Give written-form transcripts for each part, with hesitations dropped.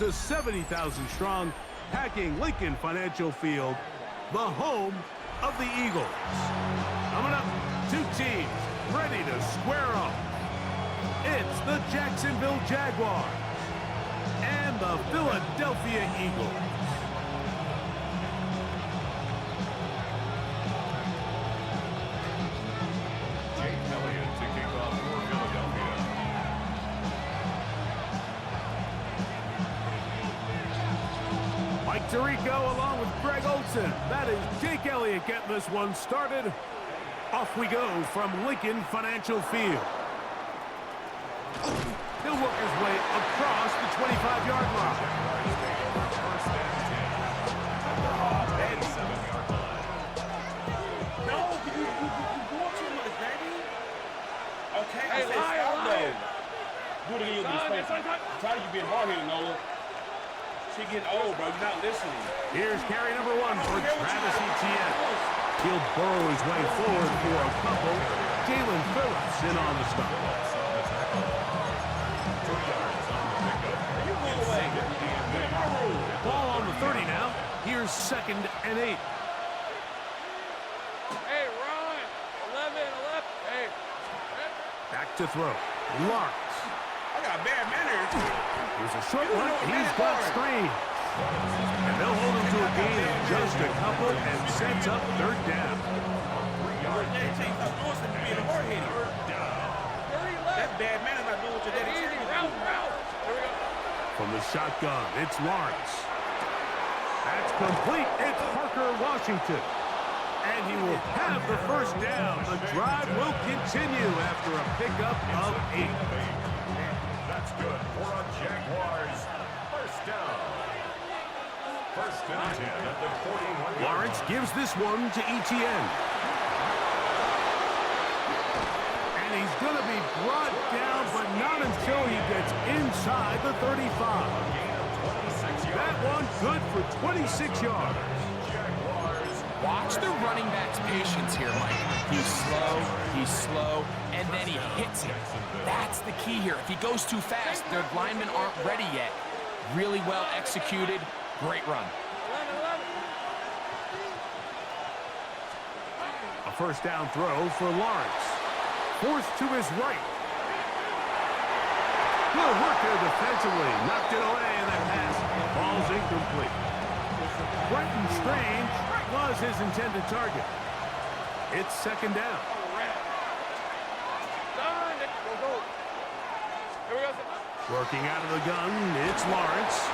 to 70,000 strong, packing Lincoln Financial Field, the home of the Eagles. Coming up, two teams ready to square off. It's the Jacksonville Jaguars and the Philadelphia Eagles. Mike Tirico along with Greg Olson. That is Jake Elliott getting this one started. Off we go from Lincoln Financial Field. He'll work his way across the 25-yard line. No, you doing too much, baby. Okay, hey, I said stop though. Do it again, you'll be space. I'm tired of you being hard-headed, Nola. She getting old, bro. You're not listening. Here's carry number 1 for Travis Etienne. He'll burrow his way forward for a couple. Jalen Phillips in on the stop. Ball on the 30 now. Here's 2nd and 8. Hey, Ron. 11. Hey. Back to throw. Lawrence. I got bad manners. Here's a short one. He's got screen. And they'll hold him to a gain of just a couple and sets up 3rd down. That's bad manners not doing what your daddy said. From the shotgun, it's Lawrence. That's complete. It's Parker Washington. And he will have the 1st down. The drive will continue after a pickup of 8. That's good for a Jaguars 1st down. 1st and 10 at the 41. Lawrence gives this one to Etienne. And he's going to be brought down, but not until he gets inside the 35. That one good for 26 yards. Watch the running back's patience here, Mike. He's slow, and then he hits it. That's the key here. If he goes too fast, their linemen aren't ready yet. Really well executed. Great run. A 1st down throw for Lawrence. Forced to his right. Good work there defensively. Knocked it away, and that pass falls incomplete. Brenton Strange was his intended target. It's 2nd down. Working out of the gun, it's Lawrence.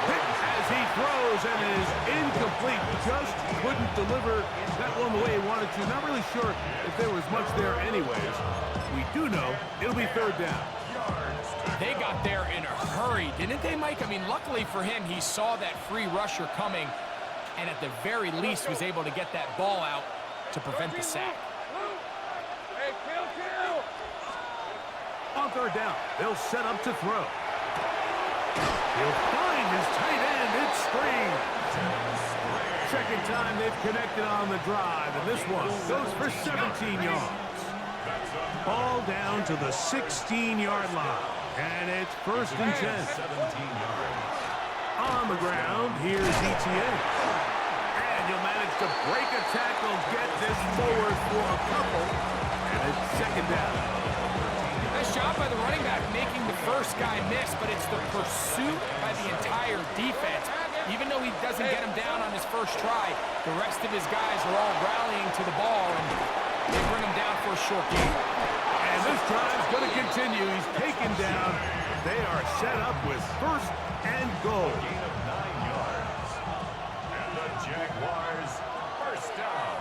As he throws and is incomplete. Just couldn't deliver that one the way he wanted to. Not really sure if there was much there anyways. We do know it'll be 3rd down. They got there in a hurry, didn't they, Mike? I mean, luckily for him, he saw that free rusher coming and at the very least was able to get that ball out to prevent the sack. On 3rd down, they'll set up to throw. He'll find his tight end. It's Strange. 2nd time they've connected on the drive, and this one goes for 17 yards. Ball down to the 16-yard line, and it's 1st and 10. On the ground, here's Etienne. And he'll manage to break a tackle, get this forward for a couple, and it's 2nd down. Nice job by the running back making the 1st guy miss, but it's the pursuit by the entire defense. Even though he doesn't get him down on his 1st try, the rest of his guys are all rallying to the ball, and they bring him down for a short gain. And this drive's going to continue. He's taken down. They are set up with 1st and goal. Gain of 9 yards. And the Jaguars 1st down.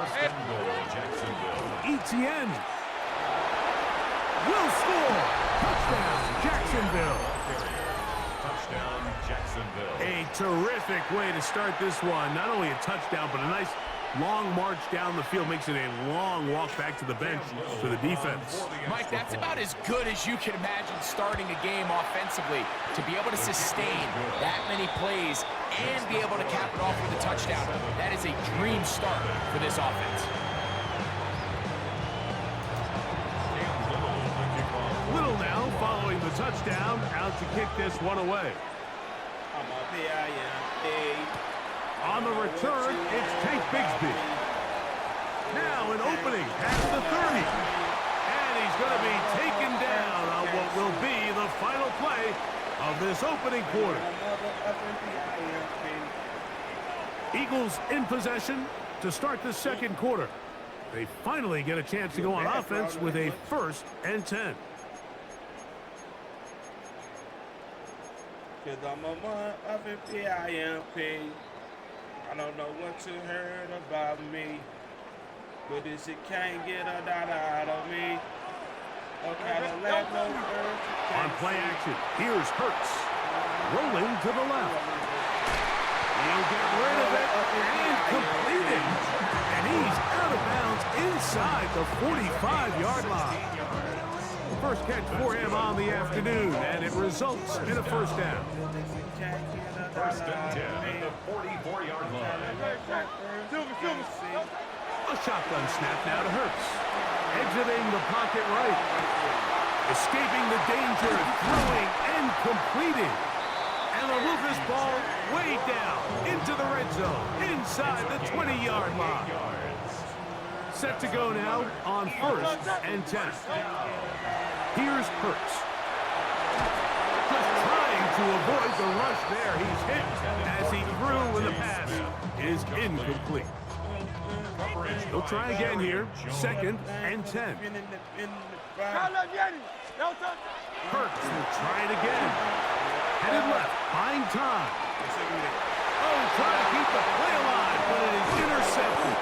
1st and goal, Jacksonville. Etienne will score. Touchdown, Jacksonville. Touchdown, Jacksonville. A terrific way to start this one. Not only a touchdown, but a nice long march down the field. Makes it a long walk back to the bench for the defense. Mike, that's about as good as you can imagine starting a game offensively. To be able to sustain that many plays and be able to cap it off with a touchdown, that is a dream start for this offense. Little now following the the touchdown, out to kick this one away. On the return, it's Tank Bigsby. Now an opening past the 30. And he's going to be taken down on what will be the final play of this opening quarter. Eagles in possession to start the second quarter. They finally get a chance to go on offense with a 1st and 10. Cause I'm a motherfucking P-I-M-P. I don't know what you heard about me, but this shit can't get a dollar out of me. On play action, here's Hurts. Rolling to the left. He'll get rid of it and complete it. And he's out of bounds inside the 45-yard line. First catch for him on the afternoon, and it results in a 1st down. 1st and 10 at the 44-yard line. A shotgun snap now to Hurts. Exiting the pocket right. Escaping the danger, throwing and completing. And they'll move this ball way down into the red zone, inside the 20-yard line. Set to go now on 1st and 10. Here's Hurts. Just trying to avoid the rush there. He's hit as he threw when the pass is incomplete. He'll try again here. 2nd and 10. Hurts will try it again. Headed left, buying time. Oh, trying to keep the play alive, but it is intercepted.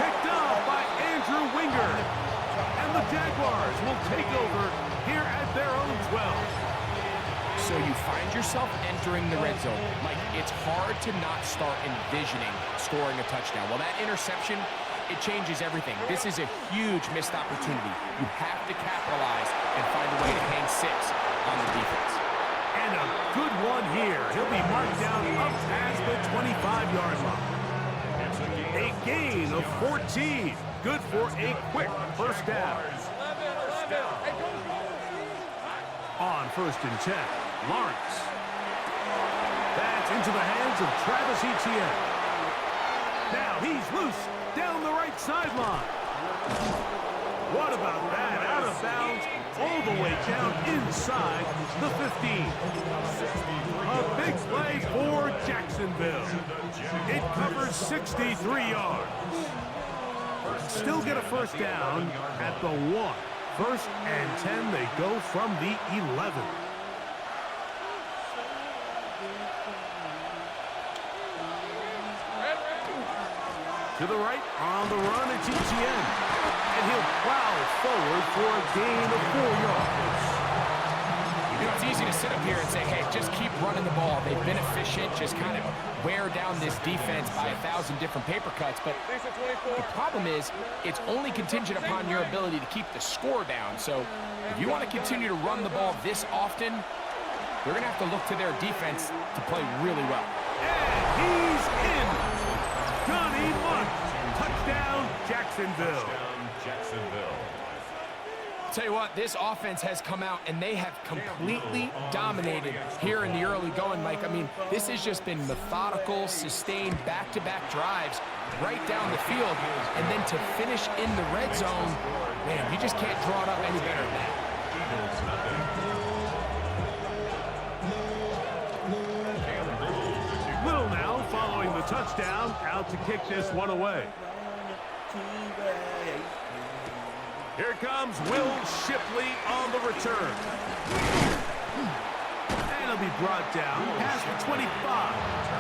Picked off by Andrew Winger. And the Jaguars will take over here at their own 12. So you find yourself entering the red zone. Mike, it's hard to not start envisioning scoring a touchdown. Well, that interception, it changes everything. This is a huge missed opportunity. You have to capitalize and find a way to hang 6 on the defense. And a good one here. He'll be marked down up past the 25-yard line. A gain of 14. Good for a quick 1st down. On 1st and 10, Lawrence. That's into the hands of Travis Etienne. Now he's loose down the right sideline. What about that? Out of bounds, all the way down inside the 15. A big play for Jacksonville. It covers 63 yards. Still get a 1st down at the 1. 1st and 10, they go from the 11. To the right, on the run, it's Etienne. And he'll plow forward for a gain of 4 yards. You know, it's easy to sit up here and say, hey, just keep running the ball. They've been efficient, just kind of wear down this defense by 1,000 different paper cuts. But the problem is, it's only contingent upon your ability to keep the score down. So if you want to continue to run the ball this often, they're going to have to look to their defense to play really well. And he's in. Johnny Munt. Touchdown, Jacksonville. Tell you what, this offense has come out and they have completely dominated here in the early going, Mike. I mean, this has just been methodical, sustained back-to-back drives right down the field. And then to finish in the red zone, man, you just can't draw it up any better than that. Little now following the touchdown, out to kick this one away. Here comes Will Shipley on the return. And he'll be brought down past the 25.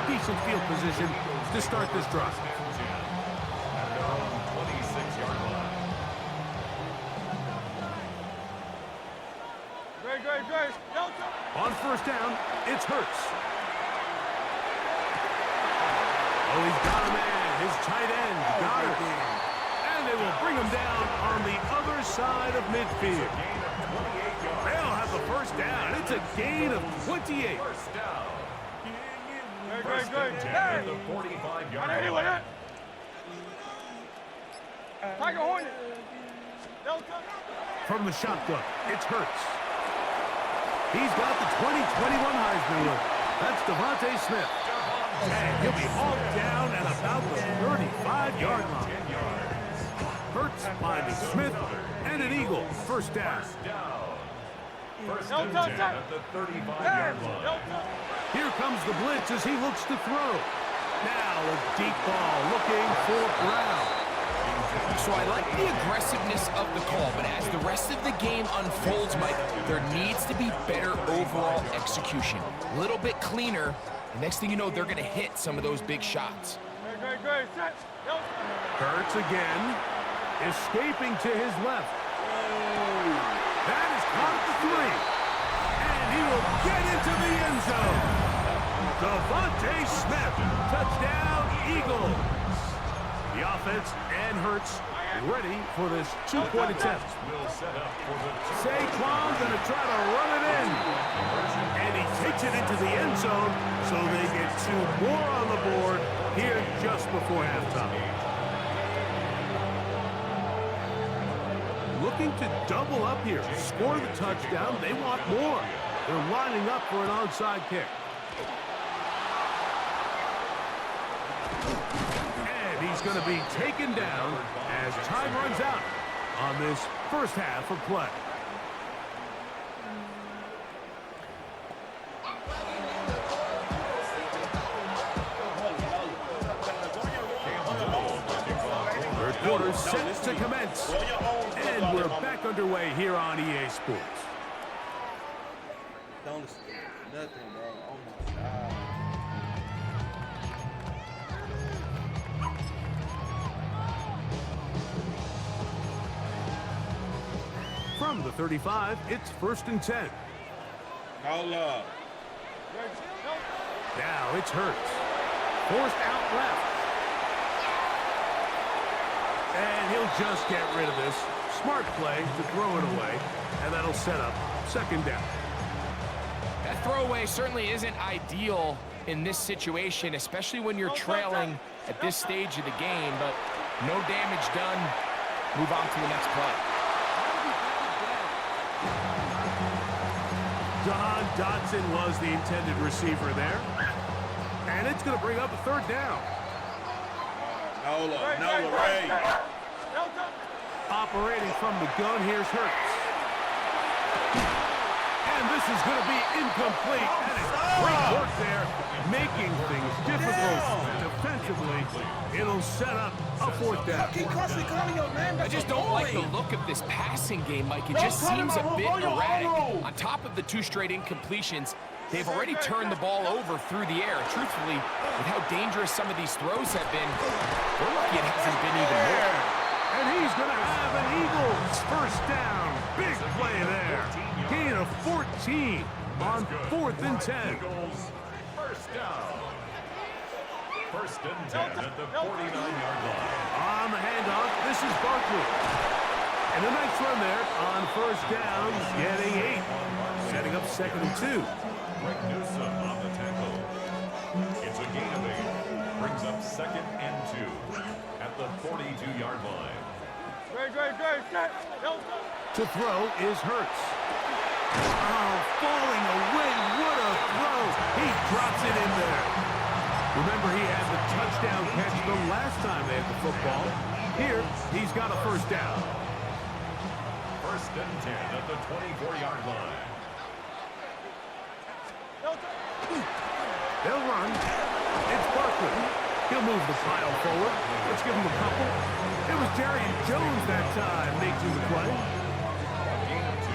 Decent field position to start this drive. On 1st down, it's Hurts. Oh, he's got a man. His tight end, Goddard. And they will bring him down on the other side of midfield. They'll have the 1st down. It's a gain of 28. First and 10 at the 45-yard line. From the shotgun, it's Hurts. He's got the 2021 Heisman winner. That's Devontae Smith. And he'll be hauled down at about the 35-yard line. Hurts finding Smith, and an Eagle. First down. First and 10 at the 35-yard line. Here comes the blitz as he looks to throw. Now a deep ball looking for Brown. So I like the aggressiveness of the call, but as the rest of the game unfolds, Mike, there needs to be better overall execution. A little bit cleaner. The next thing you know, they're going to hit some of those big shots. Hurts again, escaping to his left. That is caught at the 3. And he will get into the end zone. Devontae Smith, touchdown Eagles. The offense and Hurts ready for this two-point attempt. Saquon going to try to run it in. And he takes it into the end zone, so they get 2 more on the board here just before halftime. Looking to double up here, score the touchdown. They want more. They're lining up for an onside kick. And he's going to be taken down as time runs out on this first half of play. Third quarter set to commence. And we're back underway here on EA Sports. Don't listen to nothing, bro. Oh, my God. From the 35, it's 1st and 10. Hold up. Now it's Hurts. Forced out left. And he'll just get rid of this. Smart play to throw it away. And that'll set up 2nd down. That throwaway certainly isn't ideal in this situation, especially when you're trailing at this stage of the game, but no damage done. Move on to the next play. Don Dotson was the intended receiver there. And it's going to bring up a 3rd down. No, Ray. Operating from the gun, here's Hurts. And this is going to be incomplete. And it's great work there, making things difficult defensively. It'll set up a 4th down. I just don't like the look of this passing game, Mike. It just seems a bit erratic. On top of the 2 straight incompletions, they've already turned the ball over through the air. Truthfully, with how dangerous some of these throws have been, we're lucky it hasn't been even more. And he's going to have an Eagles 1st down. Big play there. Gain of 14 on 4th and 10. Eagles 1st down. 1st and 10 at the 49-yard line. On the handoff, this is Barkley. And a nice run there on 1st down, getting 8. Setting up 2nd and 2. Greg Newsome on the tackle. It's a gain of 8. Brings up 2nd and 2 at the 42-yard line. To throw is Hurts. Oh, falling away. What a throw. He drops it in there. Remember, he had the touchdown catch the last time they had the football. Here, he's got a 1st down. 1st and 10 at the 24-yard line. They'll run. It's Barkley. He'll move the pile forward. Let's give him a couple. It was Darian Jones that time making the play. Gain of 2.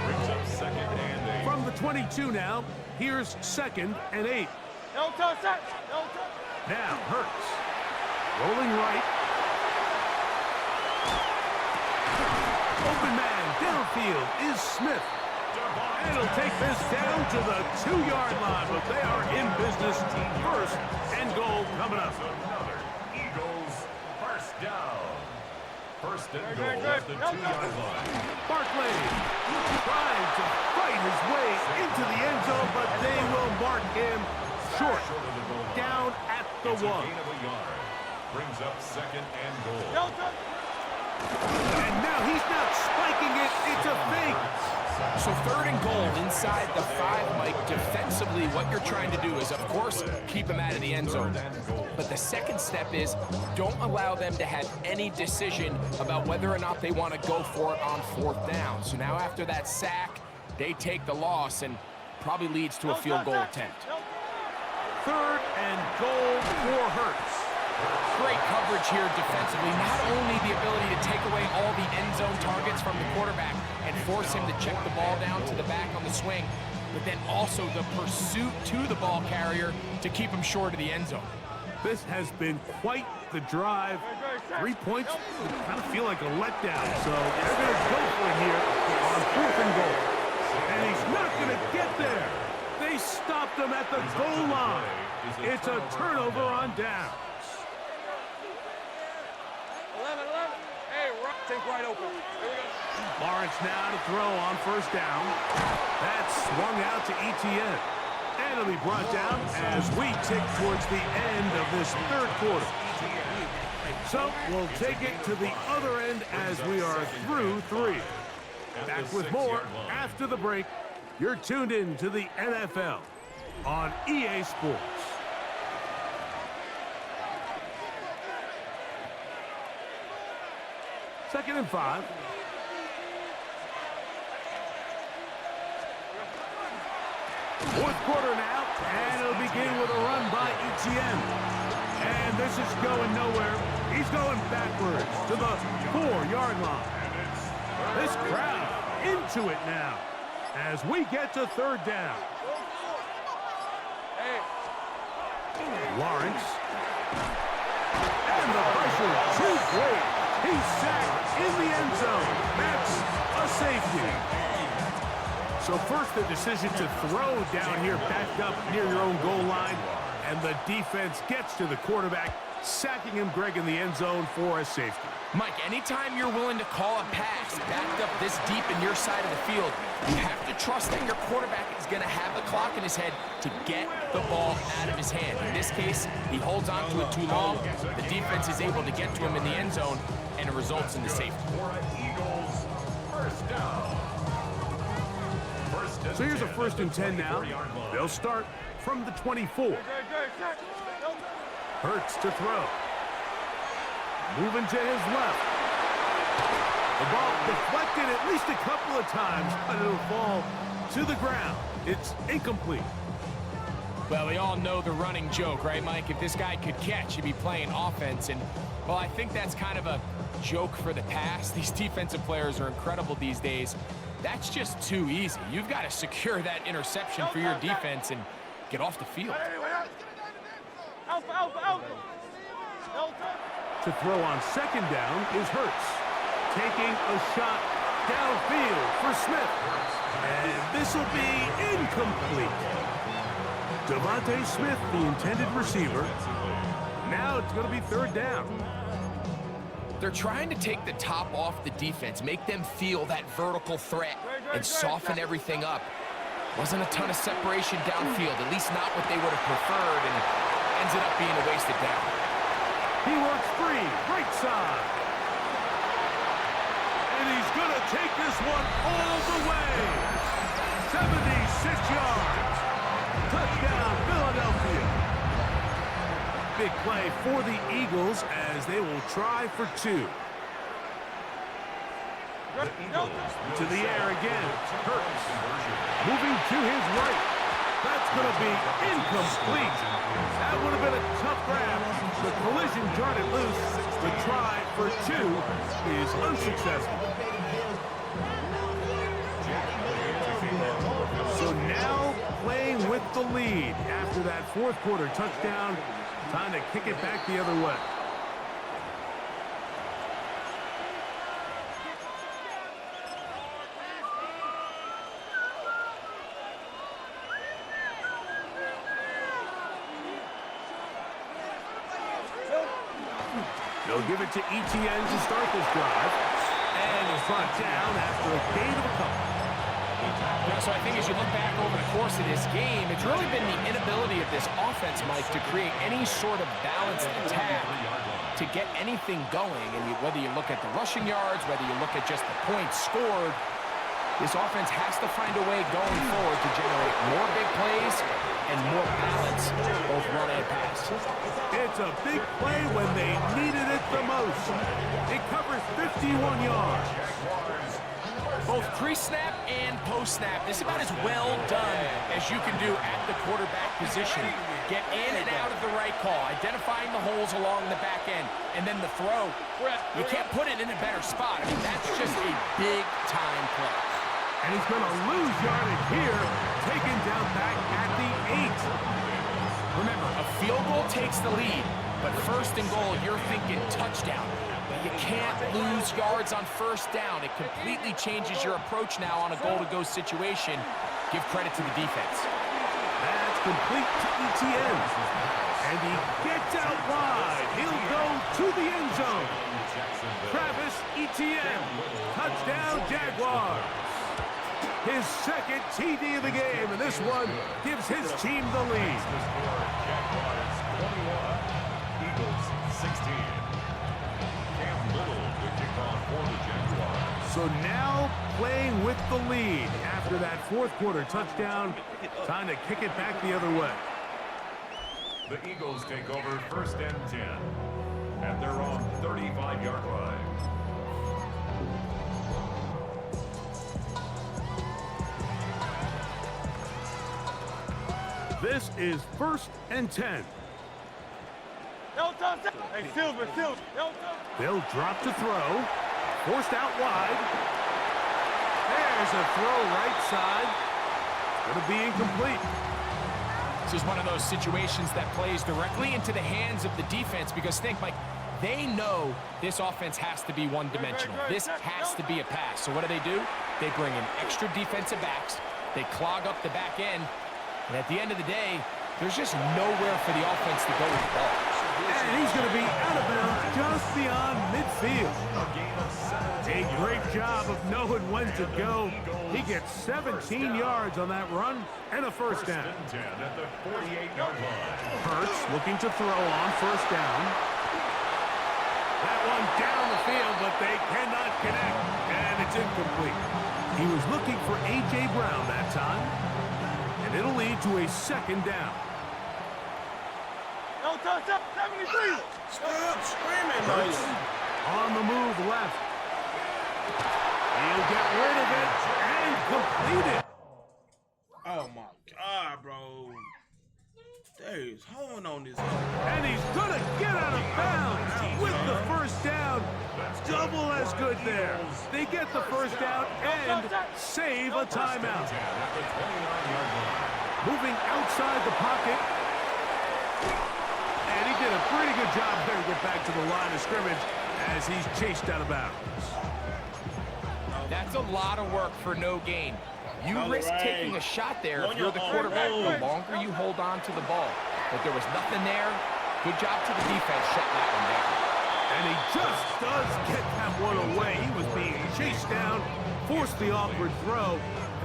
Brings up 2nd and 8. From the 22 now, here's 2nd and 8. Now Hurts. Rolling right. Open man downfield is Smith. And he'll take this down to the 2-yard line, but they are in business. 1st and goal coming up. Another Eagles 1st down. 1st and goal at the 2-yard line. Barkley trying to fight his way into the end zone, but they will mark him short. Down at the 1. Gain of a yard. Brings up 2nd and goal. And now he's not spiking it. It's a fake. So 3rd and goal inside the 5, Mike. Defensively, what you're trying to do is, of course, keep them out of the end zone. But the second step is don't allow them to have any decision about whether or not they want to go for it on 4th down. So now after that sack, they take the loss and probably leads to a field goal attempt. 3rd and goal for Hurts. Great coverage here defensively. Not only the ability to take away all the end zone targets from the quarterback and force him to check the ball down to the back on the swing, but then also the pursuit to the ball carrier to keep him short of the end zone. This has been quite the drive. 3 points would kind of feel like a letdown, so they're going to go for it here on 4th and goal. And he's not going to get there. They stopped him at the goal line. It's a turnover on downs. 11. Hey, think wide open. Here we go. Lawrence now to throw on 1st down. That's swung out to Etienne. And it'll be brought down as we tick towards the end of this 3rd quarter. So we'll take it to the other end as we are through 3. Back with more after the break. You're tuned in to the NFL on EA Sports. Second and 5. Fourth quarter now, and it'll begin with a run by Etienne. And this is going nowhere. He's going backwards to the 4-yard line. This crowd into it now as we get to 3rd down. Lawrence. And the pressure too great. He's sacked in the end zone. That's a safety. So first the decision to throw down here backed up near your own goal line. And the defense gets to the quarterback, sacking him, Greg, in the end zone for a safety. Mike, anytime you're willing to call a pass backed up this deep in your side of the field, you have to trust that your quarterback is going to have the clock in his head to get the ball out of his hand. In this case, he holds on to it too long. The defense is able to get to him in the end zone, and it results in the safety. Eagles, 1st down. So here's a 1st and 10 now. They'll start from the 24. Hurts to throw. Moving to his left. The ball deflected at least a couple of times, but it'll fall to the ground. It's incomplete. Well, we all know the running joke, right, Mike? If this guy could catch, he'd be playing offense. And, well, I think that's kind of a joke for the past. These defensive players are incredible these days. That's just too easy. You've got to secure that interception for your defense and get off the field. To throw on 2nd down is Hurts. Taking a shot downfield for Smith. And this will be incomplete. Devontae Smith, the intended receiver. Now it's going to be 3rd down. They're trying to take the top off the defense, make them feel that vertical threat, and soften everything up. Wasn't a ton of separation downfield, at least not what they would have preferred, and ended up being a wasted down. He works free, right side. And he's going to take this one all the way. 76 yards. Touchdown, Philadelphia. Big play for the Eagles as they will try for 2. To the air again. Hurts. Moving to his right. That's going to be incomplete. That would have been a tough grab. The collision jarred it loose. The try for 2 is unsuccessful. So now playing with the lead after that 4th quarter touchdown. Time to kick it back the other way. They'll give it to Etienne to start this drive. And he's brought down after a gain of a couple. So I think as you look back over the course of this game, it's really been the inability of this offense, Mike, to create any sort of balanced attack to get anything going. And whether you look at the rushing yards, whether you look at just the points scored, This offense has to find a way going forward to generate more big plays and more balance, both run and pass. It's a big play when they needed it the most. It covers 51 yards. Both pre-snap and post-snap, this is about as well done as you can do at the quarterback position. Get in and out of the right call, identifying the holes along the back end, and then the throw. You can't put it in a better spot. I mean, that's just a big-time play. And he's going to lose yardage here, taken down back at the 8. Remember, a field goal takes the lead, but first and goal, you're thinking touchdown. But you can't lose yards on first down. It completely changes your approach now on a goal-to-go situation. Give credit to the defense. That's complete to ETN. And he gets out wide. He'll go to the end zone. Travis Etienne, touchdown Jaguars. His second TD of the game, and this one gives his team the lead. Jaguars 21, Eagles 16. Cam Little to kick off for the Jaguars. So now playing with the lead after that fourth quarter touchdown. Time to kick it back the other way. The Eagles take over first and 10 at their own 35-yard line. This is first and 10. Hey, Silver. They'll drop to throw. Forced out wide. There's a throw right side. Going to be incomplete. This is one of those situations that plays directly into the hands of the defense because think, Mike, they know this offense has to be one-dimensional. This has to be a pass. So what do? They bring in extra defensive backs. They clog up the back end. And at the end of the day, there's just nowhere for the offense to go with the ball. And he's going to be out of bounds just beyond midfield. A great job of knowing when to go. He gets 17 yards on that run and a first down. First and 10 at the 48-yard line. Hurts looking to throw on first down. That one down the field, but they cannot connect. And it's incomplete. He was looking for A.J. Brown that time. And it'll lead to a second down. Stop screaming, Hurts on the move left. He'll get rid of it and complete it. Oh my God, bro. There's holding on this. And he's going to get out of bounds with the first down. Double as good there. They get the first down and save a timeout. At the 29-yard line. Moving outside the pocket. And he did a pretty good job there to get back to the line of scrimmage as he's chased out of bounds. That's a lot of work for no gain. You risk taking a shot there if you're the quarterback the longer you hold on to the ball. But there was nothing there. Good job to the defense shutting that one down. And he just does get that one away. He was being chased down, forced the awkward throw.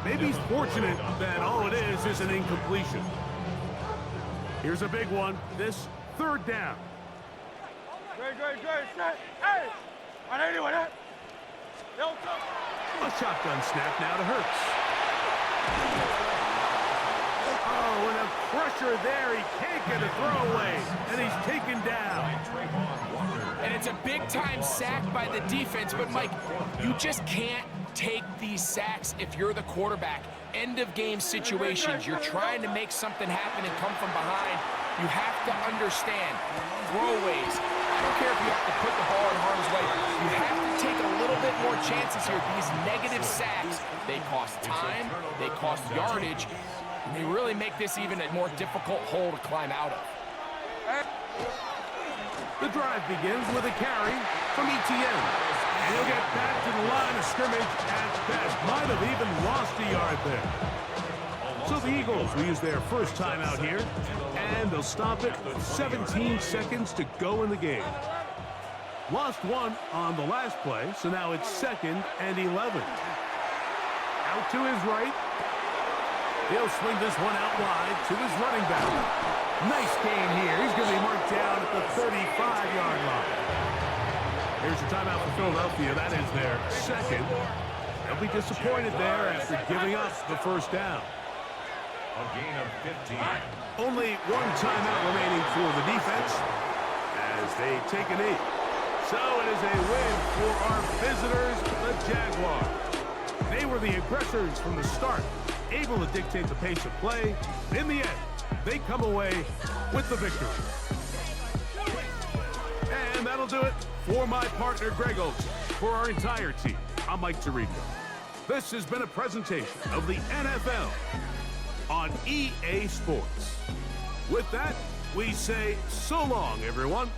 Maybe he's fortunate that all it is an incompletion. Here's a big one. This third down. A shotgun snap now to Hurts. Oh, and a pressure there. He can't get a throwaway, and he's taken down. And it's a big-time sack by the defense, but, Mike, you just can't take these sacks if you're the quarterback. End-of-game situations. You're trying to make something happen and come from behind. You have to understand throwaways. I don't care if you have to put the ball in harm's way. You have to take a little bit more chances here. These negative sacks, they cost time, they cost yardage, and they really make this even a more difficult hole to climb out of. The drive begins with a carry from ETN. And he'll get back to the line of scrimmage at best. Might have even lost a yard there. So the Eagles will use their first timeout here, and they'll stop it with 17 seconds to go in the game. Lost one on the last play, so now it's 2nd and 11. Out to his right. He'll swing this one out wide to his running back. Nice gain here. He's going to be marked down at the 35-yard line. Here's your timeout for Philadelphia. That is their second. And They'll be disappointed there after giving up the first down. A gain of 15. Only one timeout remaining for the defense as they take a knee. So it is a win for our visitors, the Jaguars. They were the aggressors from the start, able to dictate the pace of play. In the end, they come away with the victory. And that'll do it for my partner, Greg Olson. For our entire team, I'm Mike Tirico. This has been a presentation of the NFL on EA Sports. With that, we say so long, everyone.